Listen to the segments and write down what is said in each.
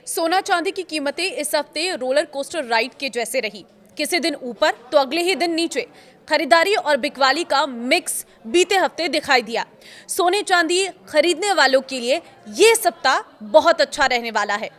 सोना चांदी की कीमतें इस हफ्ते रोलर कोस्टर राइड के जैसे रही। किसी दिन ऊपर तो अगले ही दिन नीचे। खरीदारी और बिकवाली का मिक्स बीते हफ्ते दिखाई दिया। सोने चांदी खरीदने वालों के लिए ये सप्ताह बहुत अच्छा रहने वाला है।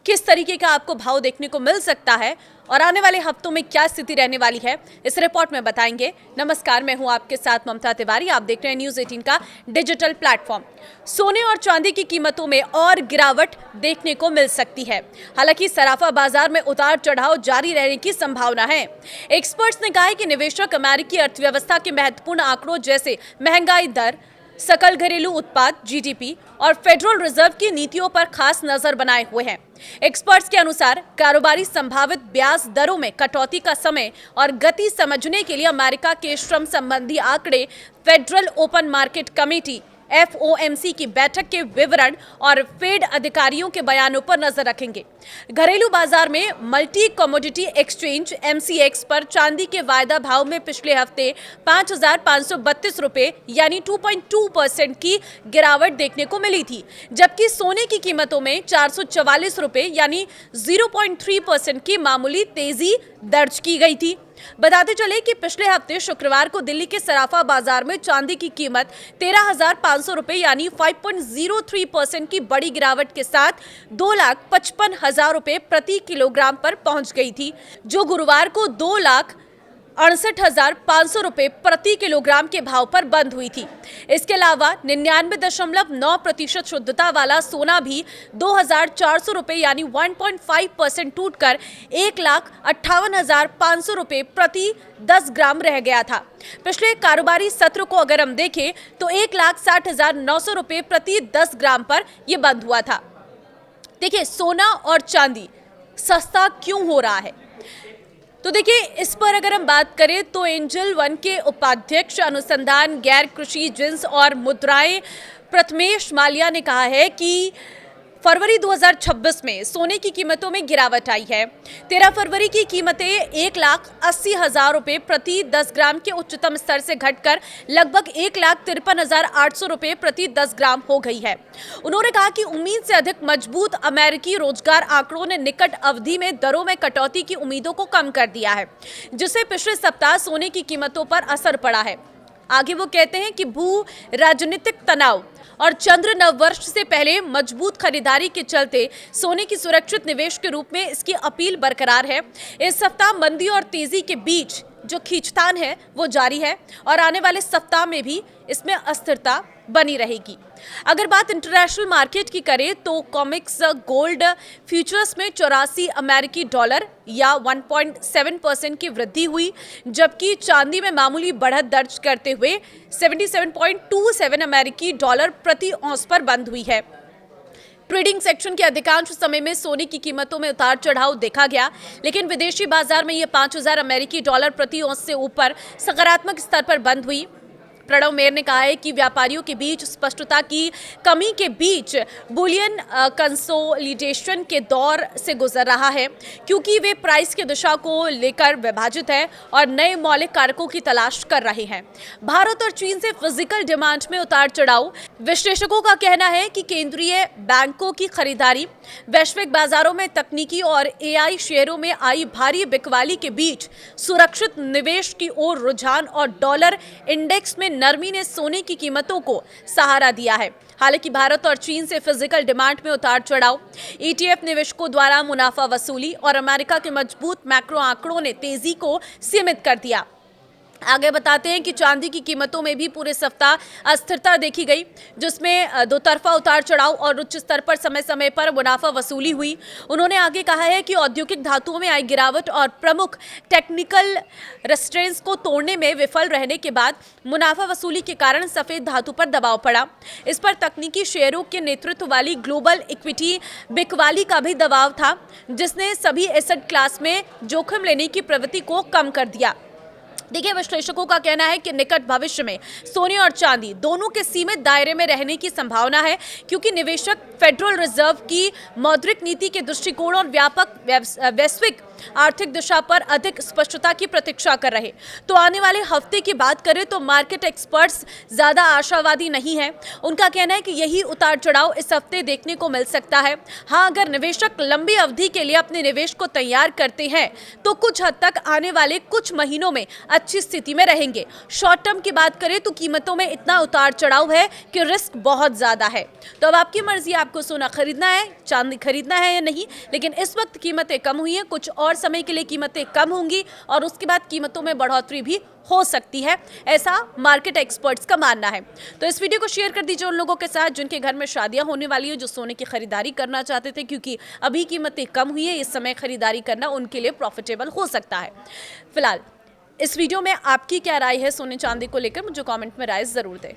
किस तरीके का आपको भाव देखने को मिल सकता है और आने वाले हफ्तों में क्या स्थिति रहने वाली है, इस रिपोर्ट में बताएंगे। नमस्कार, मैं हूं आपके साथ ममता तिवारी। आप देख रहे हैं न्यूज़ 18 का डिजिटल प्लेटफॉर्म। सोने और चांदी की कीमतों में और गिरावट देखने को मिल सकती है। हालांकि सराफा बाजार में उतार चढ़ाव जारी रहने की संभावना है। एक्सपर्ट्स ने कहा है कि निवेशक अमेरिकी अर्थव्यवस्था के महत्वपूर्ण आंकड़ों जैसे महंगाई दर, सकल घरेलू उत्पाद जीडीपी और फेडरल रिजर्व की नीतियों पर खास नजर बनाए हुए हैं। एक्सपर्ट्स के अनुसार कारोबारी संभावित ब्याज दरों में कटौती का समय और गति समझने के लिए अमेरिका के श्रम संबंधी आंकड़े, federal open market committee FOMC की बैठक के विवरण और फेड अधिकारियों के बयानों पर नजर रखेंगे। घरेलू बाजार में मल्टी कमोडिटी एक्सचेंज MCX पर चांदी के वायदा भाव में पिछले हफ्ते 5,532 रुपए यानी 2.2% की गिरावट देखने को मिली थी, जबकि सोने की कीमतों में 444 रुपए यानी 0.3% की मामूली तेजी दर्ज की गई थी। बताते चले कि पिछले हफ्ते शुक्रवार को दिल्ली के सराफा बाजार में चांदी की कीमत 13,500 रुपए यानी 5.03% की बड़ी गिरावट के साथ 2,55,000 रुपए प्रति किलोग्राम पर पहुंच गई थी, जो गुरुवार को 2,68,500 रुपए प्रति किलोग्राम के भाव पर बंद हुई थी। इसके अलावा 99.9% शुद्धता वाला सोना भी 2,400 रुपए यानी 1.5% टूटकर 1,58,500 रुपए प्रति 10 ग्राम रह गया था। पिछले कारोबारी सत्र को अगर हम देखें तो 1,60,900 रुपए प्रति 10 ग्राम पर यह बंद हुआ था। देखिए, सोना और चांदी सस्ता क्यों हो रहा है? तो देखिए, इस पर अगर हम बात करें तो एंजल वन के उपाध्यक्ष अनुसंधान गैर कृषि जिन्स और मुद्राएं प्रथमेश माल्या ने कहा है कि फरवरी 2026 में सोने की कीमतों में गिरावट आई है। 13 फरवरी की कीमतें 1,80,000 रुपए प्रति 10 ग्राम के उच्चतम स्तर से घटकर लगभग 1,53,800 रुपए प्रति 10 ग्राम हो गई है। उन्होंने कहा कि उम्मीद से अधिक मजबूत अमेरिकी रोजगार आंकड़ों ने निकट अवधि में दरों में कटौती की उम्मीदों को कम कर दिया है, जिससे पिछले सप्ताह सोने की कीमतों पर असर पड़ा है। आगे वो कहते हैं कि भू राजनीतिक तनाव और चंद्र नववर्ष से पहले मजबूत खरीदारी के चलते सोने की सुरक्षित निवेश के रूप में इसकी अपील बरकरार है। इस सप्ताह मंदी और तेजी के बीच जो खींचतान है वो जारी है और आने वाले सप्ताह में भी इसमें अस्थिरता बनी रहेगी। अगर बात इंटरनेशनल मार्केट की करें तो कॉमिक्स गोल्ड फ्यूचर्स में 84 अमेरिकी डॉलर या 1.7% की वृद्धि हुई, जबकि चांदी में मामूली बढ़त दर्ज करते हुए 77.27 अमेरिकी डॉलर प्रति औंस पर बंद हुई है। ट्रेडिंग सेक्शन के अधिकांश समय में सोने की कीमतों में उतार चढ़ाव देखा गया, लेकिन विदेशी बाजार में यह 5,000 अमेरिकी डॉलर प्रति औंस से ऊपर सकारात्मक स्तर पर बंद हुई। प्रणव मेयर ने कहा है कि व्यापारियों के बीच स्पष्टता की कमी के बीच बुलियन कंसोलिडेशन के दौर से गुजर रहा है, क्योंकि वे प्राइस की दिशा को लेकर विभाजित है और नए मौलिक कारकों की तलाश कर रहे हैं। भारत और चीन से फिजिकल डिमांड में उतार चढ़ाव। विश्लेषकों का कहना है कि केंद्रीय बैंकों की खरीदारी, वैश्विक बाजारों में तकनीकी और AI शेयरों में आई भारी बिकवाली के बीच सुरक्षित निवेश की ओर रुझान और डॉलर इंडेक्स में नरमी ने सोने की कीमतों को सहारा दिया है। हालांकि भारत और चीन से फिजिकल डिमांड में उतार चढ़ाव, ETF निवेशकों द्वारा मुनाफा वसूली और अमेरिका के मजबूत मैक्रो आंकड़ों ने तेजी को सीमित कर दिया। आगे बताते हैं कि चांदी की कीमतों में भी पूरे सप्ताह अस्थिरता देखी गई, जिसमें दो तरफा उतार चढ़ाव और उच्च स्तर पर समय समय पर मुनाफा वसूली हुई। उन्होंने आगे कहा है कि औद्योगिक धातुओं में आई गिरावट और प्रमुख टेक्निकल रेस्ट्रेंट्स को तोड़ने में विफल रहने के बाद मुनाफा वसूली के कारण सफेद धातु पर दबाव पड़ा। इस पर तकनीकी शेयरों के नेतृत्व वाली ग्लोबल इक्विटी बिकवाली का भी दबाव था, जिसने सभी एसेट क्लास में जोखिम लेने की प्रवृत्ति को कम कर दिया। देखिए, विश्लेषकों का कहना है कि निकट भविष्य में सोने और चांदी दोनों के सीमित दायरे में रहने की संभावना है, क्योंकि निवेशक फेडरल रिजर्व की मौद्रिक नीति के दृष्टिकोण और व्यापक वैश्विक आर्थिक दिशा पर अधिक स्पष्टता की प्रतीक्षा कर रहे। तो आने वाले हफ्ते की बात करें तो मार्केट एक्सपर्ट्स ज्यादा आशावादी नहीं है। उनका कहना है कि यही उतार चढ़ाव इस हफ्ते देखने को मिल सकता है। हाँ, अगर निवेशक लंबी अवधि के लिए अपने निवेश को तैयार करते हैं तो कुछ हद तक आने वाले कुछ महीनों में अच्छी स्थिति में रहेंगे। शॉर्ट टर्म की बात करें तो कीमतों में इतना उतार चढ़ाव है कि रिस्क बहुत ज्यादा है। तो अब आपकी मर्जी, आपको सोना खरीदना है, चांदी खरीदना है या नहीं। लेकिन इस वक्त कीमतें कम हुई हैं, कुछ और समय के लिए कीमतें कम होंगी और उसके बाद कीमतों में बढ़ोतरी भी हो सकती है, ऐसा मार्केट एक्सपर्ट्स का मानना है। तो इस वीडियो को शेयर कर दीजिए उन लोगों के साथ जिनके घर में शादियां होने वाली है, जो सोने की खरीदारी करना चाहते थे, क्योंकि अभी कीमतें कम हुई है। इस समय खरीदारी करना उनके लिए प्रॉफिटेबल हो सकता है। फिलहाल इस वीडियो में आपकी क्या राय है सोने चांदी को लेकर, मुझे कमेंट में राय जरूर दें।